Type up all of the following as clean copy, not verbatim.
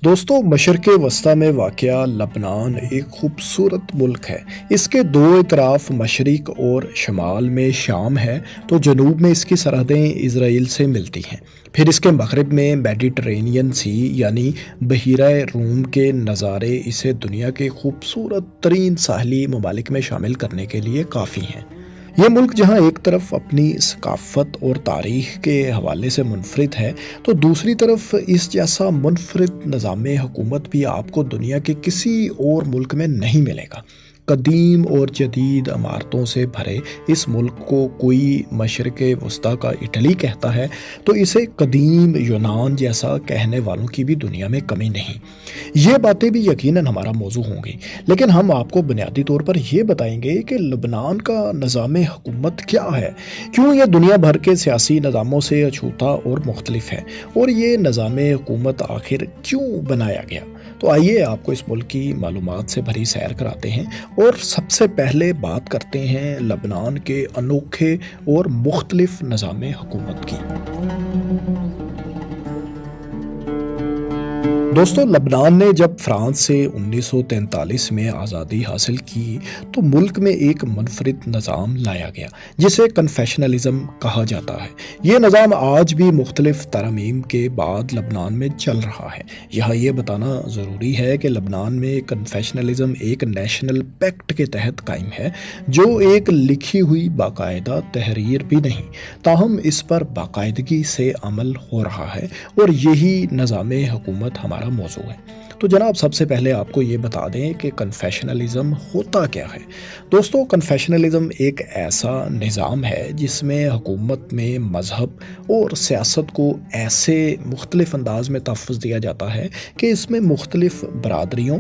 دوستو مشرق وسطیٰ میں واقع لبنان ایک خوبصورت ملک ہے۔ اس کے دو اطراف مشرق اور شمال میں شام ہے تو جنوب میں اس کی سرحدیں اسرائیل سے ملتی ہیں۔ پھر اس کے مغرب میں میڈیٹرینین سی یعنی بحیرہ روم کے نظارے اسے دنیا کے خوبصورت ترین ساحلی ممالک میں شامل کرنے کے لیے کافی ہیں۔ یہ ملک جہاں ایک طرف اپنی ثقافت اور تاریخ کے حوالے سے منفرد ہے تو دوسری طرف اس جیسا منفرد نظام حکومت بھی آپ کو دنیا کے کسی اور ملک میں نہیں ملے گا۔ قدیم اور جدید عمارتوں سے بھرے اس ملک کو کوئی مشرق وسطیٰ کا اٹلی کہتا ہے تو اسے قدیم یونان جیسا کہنے والوں کی بھی دنیا میں کمی نہیں۔ یہ باتیں بھی یقیناً ہمارا موضوع ہوں گی، لیکن ہم آپ کو بنیادی طور پر یہ بتائیں گے کہ لبنان کا نظام حکومت کیا ہے، کیوں یہ دنیا بھر کے سیاسی نظاموں سے اچھوتا اور مختلف ہے، اور یہ نظام حکومت آخر کیوں بنایا گیا۔ تو آئیے آپ کو اس ملک کی معلومات سے بھری سیر کراتے ہیں اور سب سے پہلے بات کرتے ہیں لبنان کے انوکھے اور مختلف نظام حکومت کی۔ دوستو لبنان نے جب فرانس سے 1943 میں آزادی حاصل کی تو ملک میں ایک منفرد نظام لایا گیا جسے کنفیشنلزم کہا جاتا ہے۔ یہ نظام آج بھی مختلف ترامیم کے بعد لبنان میں چل رہا ہے۔ یہاں یہ بتانا ضروری ہے کہ لبنان میں کنفیشنلزم ایک نیشنل پیکٹ کے تحت قائم ہے جو ایک لکھی ہوئی باقاعدہ تحریر بھی نہیں، تاہم اس پر باقاعدگی سے عمل ہو رہا ہے اور یہی نظام حکومت ہمارا موضوع ہے۔ تو جناب سب سے پہلے آپ کو یہ بتا دیں کہ کنفیشنلزم ہوتا کیا ہے۔ دوستو کنفیشنلزم ایک ایسا نظام ہے جس میں حکومت میں مذہب اور سیاست کو ایسے مختلف انداز میں تحفظ دیا جاتا ہے کہ اس میں مختلف برادریوں،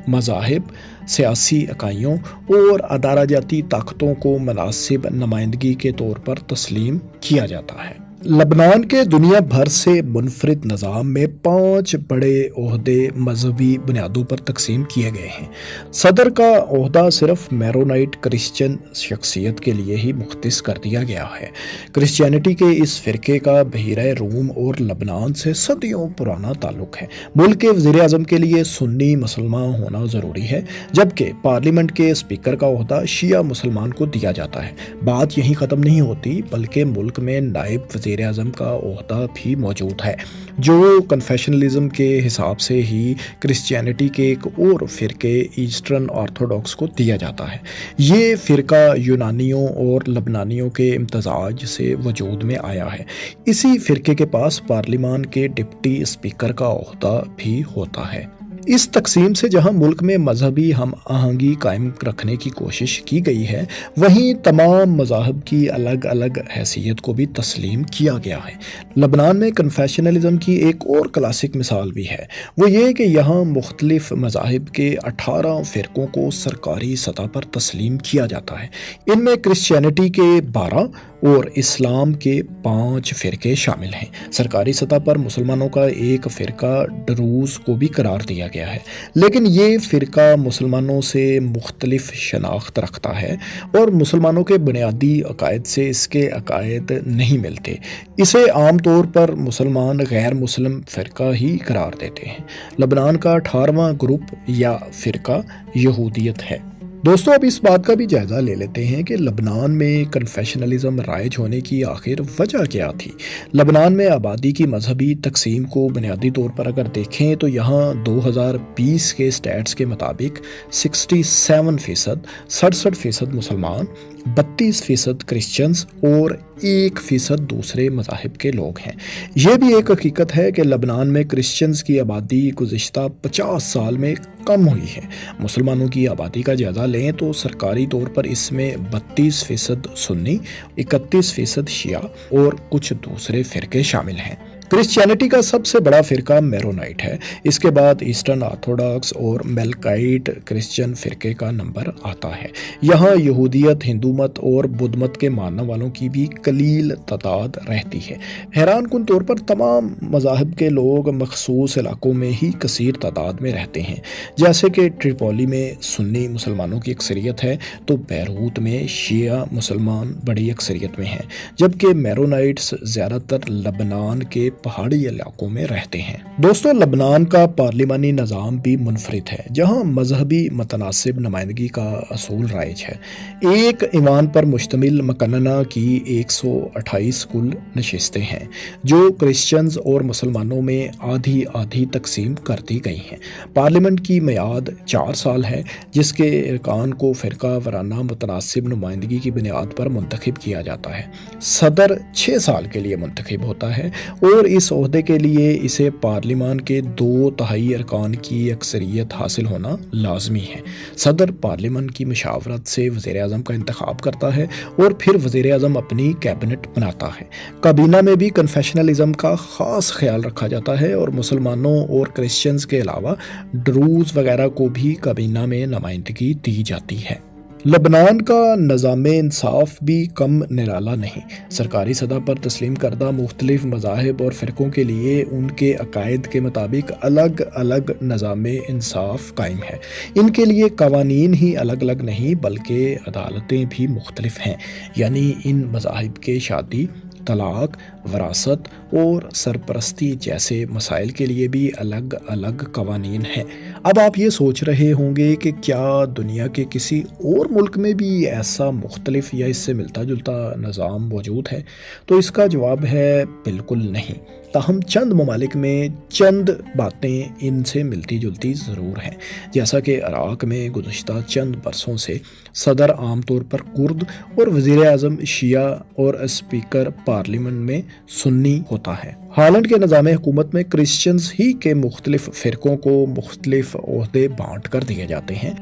مذاہب، سیاسی اکائیوں اور ادارہ جاتی طاقتوں کو مناسب نمائندگی کے طور پر تسلیم کیا جاتا ہے۔ لبنان کے دنیا بھر سے منفرد نظام میں 5 بڑے عہدے مذہبی بنیادوں پر تقسیم کیے گئے ہیں۔ صدر کا عہدہ صرف میرونائٹ کرسچن شخصیت کے لیے ہی مختص کر دیا گیا ہے۔ کرسچینٹی کے اس فرقے کا بحیرہ روم اور لبنان سے صدیوں پرانا تعلق ہے۔ ملک کے وزیر اعظم کے لیے سنی مسلمان ہونا ضروری ہے، جبکہ پارلیمنٹ کے اسپیکر کا عہدہ شیعہ مسلمان کو دیا جاتا ہے۔ بات یہیں ختم نہیں ہوتی بلکہ ملک میں نائب وزیر اعظم کا عہدہ بھی موجود ہے جو کنفیشنلزم کے حساب سے ہی کرسچینٹی کے ایک اور فرقے ایسٹرن آرتھوڈاکس کو دیا جاتا ہے۔ یہ فرقہ یونانیوں اور لبنانیوں کے امتزاج سے وجود میں آیا ہے۔ اسی فرقے کے پاس پارلیمان کے ڈپٹی اسپیکر کا عہدہ بھی ہوتا ہے۔ اس تقسیم سے جہاں ملک میں مذہبی ہم آہنگی قائم رکھنے کی کوشش کی گئی ہے، وہیں تمام مذاہب کی الگ الگ حیثیت کو بھی تسلیم کیا گیا ہے۔ لبنان میں کنفیشنلزم کی ایک اور کلاسک مثال بھی ہے، وہ یہ کہ یہاں مختلف مذاہب کے 18 فرقوں کو سرکاری سطح پر تسلیم کیا جاتا ہے۔ ان میں کرسچینٹی کے 12 اور اسلام کے 5 فرقے شامل ہیں۔ سرکاری سطح پر مسلمانوں کا ایک فرقہ ڈروز کو بھی قرار دیا گیا ہے، لیکن یہ فرقہ مسلمانوں سے مختلف شناخت رکھتا ہے اور مسلمانوں کے بنیادی عقائد سے اس کے عقائد نہیں ملتے۔ اسے عام طور پر مسلمان غیر مسلم فرقہ ہی قرار دیتے ہیں۔ لبنان کا 18واں گروپ یا فرقہ یہودیت ہے۔ دوستو اب اس بات کا بھی جائزہ لے لیتے ہیں کہ لبنان میں کنفیشنلزم رائج ہونے کی آخر وجہ کیا تھی۔ لبنان میں آبادی کی مذہبی تقسیم کو بنیادی طور پر اگر دیکھیں تو یہاں 2020 کے سٹیٹس کے مطابق 67%، 67% مسلمان، 32% کرسچنز اور 1% دوسرے مذاہب کے لوگ ہیں۔ یہ بھی ایک حقیقت ہے کہ لبنان میں کرسچنز کی آبادی گزشتہ 50 سال میں کم ہوئی ہے۔ مسلمانوں کی آبادی کا جائزہ لیں تو سرکاری طور پر اس میں 32% سنی، 31% شیعہ اور کچھ دوسرے فرقے شامل ہیں۔ کرسچینٹی کا سب سے بڑا فرقہ میرونائٹ ہے، اس کے بعد ایسٹرن آرتھوڈاکس اور میلکائٹ کرسچن فرقے کا نمبر آتا ہے۔ یہاں یہودیت، ہندو مت اور بدھ مت کے ماننے والوں کی بھی قلیل تعداد رہتی ہے۔ حیران کن طور پر تمام مذاہب کے لوگ مخصوص علاقوں میں ہی کثیر تعداد میں رہتے ہیں، جیسے کہ ٹریپولی میں سنی مسلمانوں کی اکثریت ہے تو بیروت میں شیعہ مسلمان بڑی اکثریت میں ہیں، جبکہ میرونائٹس زیادہ تر لبنان کے پہاڑی علاقوں میں رہتے ہیں۔ دوستو، لبنان کا پارلیمانی نظام بھی منفرد ہے، جہاں مذہبی متناسب نمائندگی کا اصول رائج ہے۔ ایک ایوان پر مشتمل مقننہ کی 128 کل نشستیں ہیں، جو کرسچنز اور مسلمانوں میں آدھی آدھی تقسیم کر دی گئی ہیں۔ پارلیمنٹ کی میعاد 4 سال ہے، جس کے ارکان کو فرقہ وارانہ متناسب نمائندگی کی بنیاد پر منتخب کیا جاتا ہے۔ صدر 6 سال کے لیے منتخب ہوتا ہے اور اس عہدے کے لیے اسے پارلیمان کے 2/3 ارکان کی اکثریت حاصل ہونا لازمی ہے۔ صدر پارلیمان کی مشاورت سے وزیر اعظم کا انتخاب کرتا ہے اور پھر وزیر اعظم اپنی کابینٹ بناتا ہے۔ کابینہ میں بھی کنفیشنلزم کا خاص خیال رکھا جاتا ہے اور مسلمانوں اور کرسچنز کے علاوہ ڈروز وغیرہ کو بھی کابینہ میں نمائندگی دی جاتی ہے۔ لبنان کا نظام انصاف بھی کم نرالا نہیں۔ سرکاری سطح پر تسلیم کردہ مختلف مذاہب اور فرقوں کے لیے ان کے عقائد کے مطابق الگ الگ نظام انصاف قائم ہے۔ ان کے لیے قوانین ہی الگ الگ نہیں بلکہ عدالتیں بھی مختلف ہیں، یعنی ان مذاہب کے شادی، طلاق، وراثت اور سرپرستی جیسے مسائل کے لیے بھی الگ الگ قوانین ہیں۔ اب آپ یہ سوچ رہے ہوں گے کہ کیا دنیا کے کسی اور ملک میں بھی ایسا مختلف یا اس سے ملتا جلتا نظام موجود ہے؟ تو اس کا جواب ہے بالکل نہیں۔ تاہم چند ممالک میں چند باتیں ان سے ملتی جلتی ضرور ہیں، جیسا کہ عراق میں گزشتہ چند برسوں سے صدر عام طور پر کرد اور وزیر اعظم شیعہ اور اسپیکر پارلیمنٹ میں سنی ہوتا ہے۔ ہالینڈ کے نظام حکومت میں کرسچنز ہی کے مختلف فرقوں کو مختلف عہدے بانٹ کر دیے جاتے ہیں۔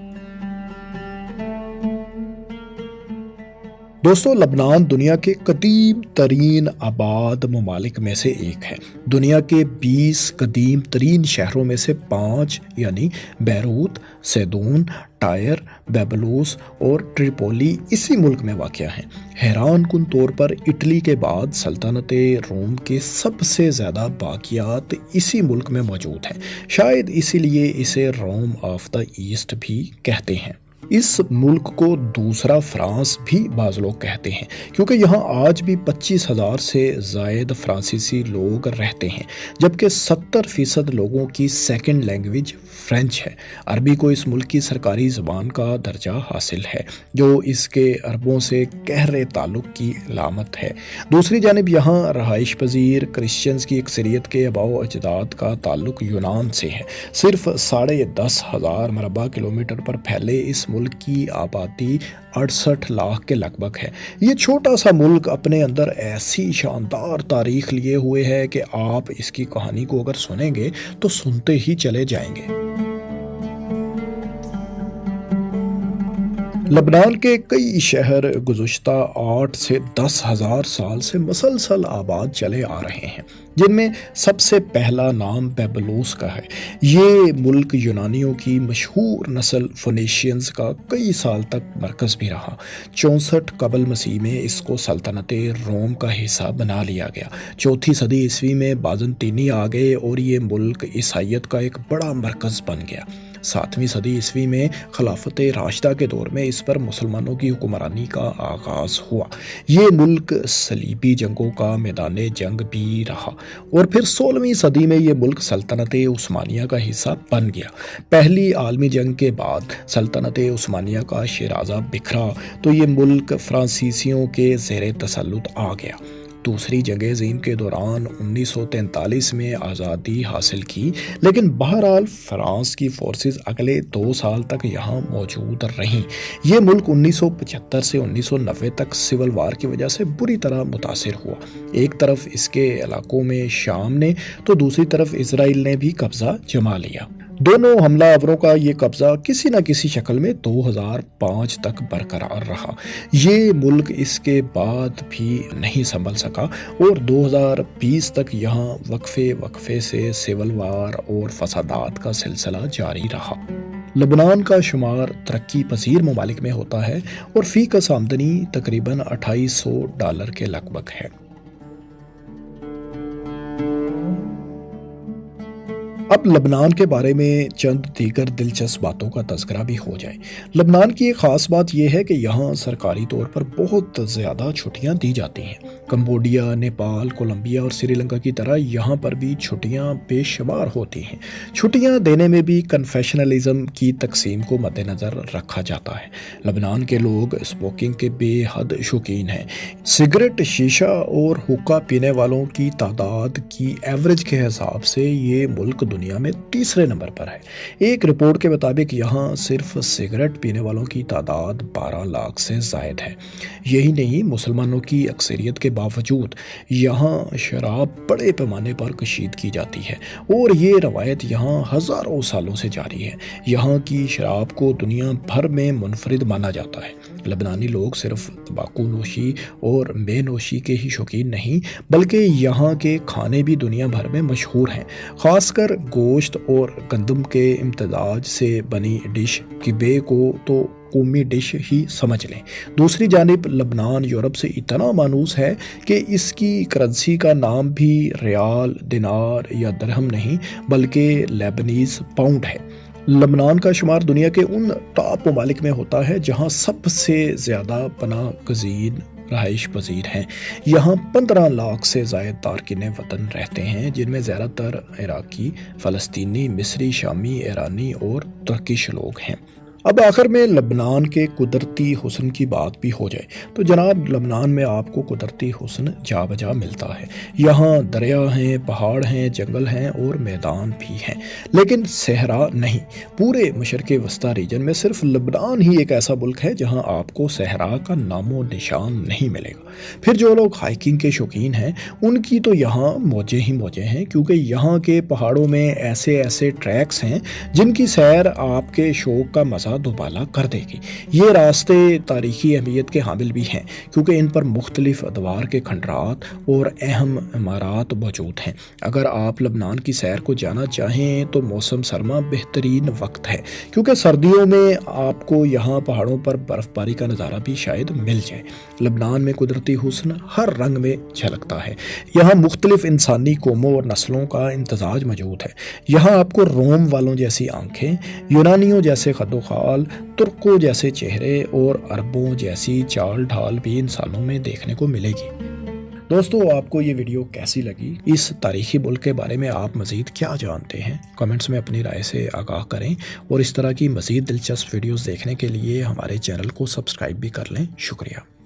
دوستو، لبنان دنیا کے قدیم ترین آباد ممالک میں سے ایک ہے۔ دنیا کے 20 قدیم ترین شہروں میں سے 5 یعنی بیروت، سیدون، ٹائر، بیبلوس اور ٹریپولی اسی ملک میں واقع ہیں۔ حیران کن طور پر اٹلی کے بعد سلطنت روم کے سب سے زیادہ باقیات اسی ملک میں موجود ہیں۔ شاید اسی لیے اسے روم آف دا ایسٹ بھی کہتے ہیں۔ اس ملک کو دوسرا فرانس بھی بعض لوگ کہتے ہیں، کیونکہ یہاں آج بھی 25,000 سے زائد فرانسیسی لوگ رہتے ہیں، جبکہ 70% لوگوں کی سیکنڈ لینگویج فرینچ ہے۔ عربی کو اس ملک کی سرکاری زبان کا درجہ حاصل ہے، جو اس کے عربوں سے گہرے تعلق کی علامت ہے۔ دوسری جانب یہاں رہائش پذیر کرسچنز کی اکثریت کے آباء و اجداد کا تعلق یونان سے ہے۔ صرف 10,500 مربع کلومیٹر پر پھیلے اس ملک کی آبادی 68 لاکھ کے لگ بھگ ہے۔ یہ چھوٹا سا ملک اپنے اندر ایسی شاندار تاریخ لیے ہوئے ہے کہ آپ اس کی کہانی کو اگر سنیں گے تو سنتے ہی چلے جائیں گے۔ لبنان کے کئی شہر گزشتہ 8 سے 10,000 سال سے مسلسل آباد چلے آ رہے ہیں، جن میں سب سے پہلا نام بیبلوس کا ہے۔ یہ ملک یونانیوں کی مشہور نسل فونیشینز کا کئی سال تک مرکز بھی رہا۔ 64 قبل مسیح میں اس کو سلطنت روم کا حصہ بنا لیا گیا۔ 4 صدی عیسوی میں بازنطینی آ گئے اور یہ ملک عیسائیت کا ایک بڑا مرکز بن گیا۔ 7ویں صدی عیسوی میں خلافت راشدہ کے دور میں اس پر مسلمانوں کی حکمرانی کا آغاز ہوا۔ یہ ملک صلیبی جنگوں کا میدان جنگ بھی رہا اور پھر 16ویں صدی میں یہ ملک سلطنت عثمانیہ کا حصہ بن گیا۔ پہلی عالمی جنگ کے بعد سلطنت عثمانیہ کا شیرازہ بکھرا تو یہ ملک فرانسیسیوں کے زیر تسلط آ گیا۔ دوسری جنگ عظیم کے دوران 1943 میں آزادی حاصل کی، لیکن بہرحال فرانس کی فورسز اگلے 2 سال تک یہاں موجود رہیں۔ یہ ملک 1975 سے 1990 تک سول وار کی وجہ سے بری طرح متاثر ہوا۔ ایک طرف اس کے علاقوں میں شام نے تو دوسری طرف اسرائیل نے بھی قبضہ جما لیا۔ دونوں حملہ آوروں کا یہ قبضہ کسی نہ کسی شکل میں 2005 تک برقرار رہا۔ یہ ملک اس کے بعد بھی نہیں سنبھل سکا اور 2020 تک یہاں وقفے سے سول وار اور فسادات کا سلسلہ جاری رہا۔ لبنان کا شمار ترقی پذیر ممالک میں ہوتا ہے اور فی کس آمدنی تقریباً $2800 کے لگ بھگ ہے۔ اب لبنان کے بارے میں چند دیگر دلچسپ باتوں کا تذکرہ بھی ہو جائے۔ لبنان کی ایک خاص بات یہ ہے کہ یہاں سرکاری طور پر بہت زیادہ چھٹیاں دی جاتی ہیں۔ کمبوڈیا، نیپال، کولمبیا اور سری لنکا کی طرح یہاں پر بھی چھٹیاں بے شمار ہوتی ہیں۔ چھٹیاں دینے میں بھی کنفیشنلزم کی تقسیم کو مد نظر رکھا جاتا ہے۔ لبنان کے لوگ اسموکنگ کے بے حد شوقین ہیں۔ سگریٹ، شیشہ اور حقہ پینے والوں کی تعداد کی ایوریج کے حساب سے یہ ملک دنیا میں تیسرے نمبر پر ہے۔ ایک رپورٹ کے مطابق یہاں صرف سگریٹ پینے والوں کی تعداد 12 لاکھ سے زائد ہے۔ یہی نہیں، مسلمانوں کی اکثریت کے باوجود یہاں شراب بڑے پیمانے پر کشید کی جاتی ہے اور یہ روایت یہاں ہزاروں سالوں سے جاری ہے۔ یہاں کی شراب کو دنیا بھر میں منفرد مانا جاتا ہے۔ لبنانی لوگ صرف تمباکو نوشی اور مے نوشی کے ہی شوقین نہیں، بلکہ یہاں کے کھانے بھی دنیا بھر میں مشہور ہیں، خاص کر گوشت اور گندم کے امتزاج سے بنی ڈش کبے کو تو قومی ڈش ہی سمجھ لیں۔ دوسری جانب لبنان یورپ سے اتنا مانوس ہے کہ اس کی کرنسی کا نام بھی ریال، دینار یا درہم نہیں بلکہ لیبنیز پاؤنڈ ہے۔ لبنان کا شمار دنیا کے ان ٹاپ ممالک میں ہوتا ہے جہاں سب سے زیادہ پناہ گزین رہائش پذیر ہیں۔ یہاں 15 لاکھ سے زائد تارکین وطن رہتے ہیں، جن میں زیادہ تر عراقی، فلسطینی، مصری، شامی، ایرانی اور ترکش لوگ ہیں۔ اب آخر میں لبنان کے قدرتی حسن کی بات بھی ہو جائے تو جناب، لبنان میں آپ کو قدرتی حسن جا بجا ملتا ہے۔ یہاں دریا ہیں، پہاڑ ہیں، جنگل ہیں اور میدان بھی ہیں، لیکن صحرا نہیں۔ پورے مشرق وسطی ریجن میں صرف لبنان ہی ایک ایسا ملک ہے جہاں آپ کو صحرا کا نام و نشان نہیں ملے گا۔ پھر جو لوگ ہائیکنگ کے شوقین ہیں ان کی تو یہاں موجیں ہی موجیں ہیں، کیونکہ یہاں کے پہاڑوں میں ایسے ٹریکس ہیں جن کی سیر آپ کے شوق کا مزہ دوبالا کر دے گی۔ یہ راستے تاریخی اہمیت کے حامل بھی ہیں، کیونکہ ان پر مختلف ادوار کے کھنڈرات اور اہم عمارات موجود ہیں۔ اگر آپ لبنان کی سیر کو جانا چاہیں تو موسم سرما بہترین وقت ہے، کیونکہ سردیوں میں آپ کو یہاں پہاڑوں پر برف باری کا نظارہ بھی شاید مل جائے۔ لبنان میں قدرتی حسن ہر رنگ میں جھلکتا ہے۔ یہاں مختلف انسانی قوموں اور نسلوں کا امتزاج موجود ہے۔ یہاں آپ کو روم والوں جیسی آنکھیں، یونانیوں جیسے خد و خال، ترکوں جیسے چہرے اور عربوں جیسی چال ڈھال بھی انسانوں میں دیکھنے کو ملے گی۔ دوستو، آپ کو یہ ویڈیو کیسی لگی؟ اس تاریخی ملک کے بارے میں آپ مزید کیا جانتے ہیں؟ کمنٹس میں اپنی رائے سے آگاہ کریں، اور اس طرح کی مزید دلچسپ ویڈیوز دیکھنے کے لیے ہمارے چینل کو سبسکرائب بھی کر لیں۔ شکریہ۔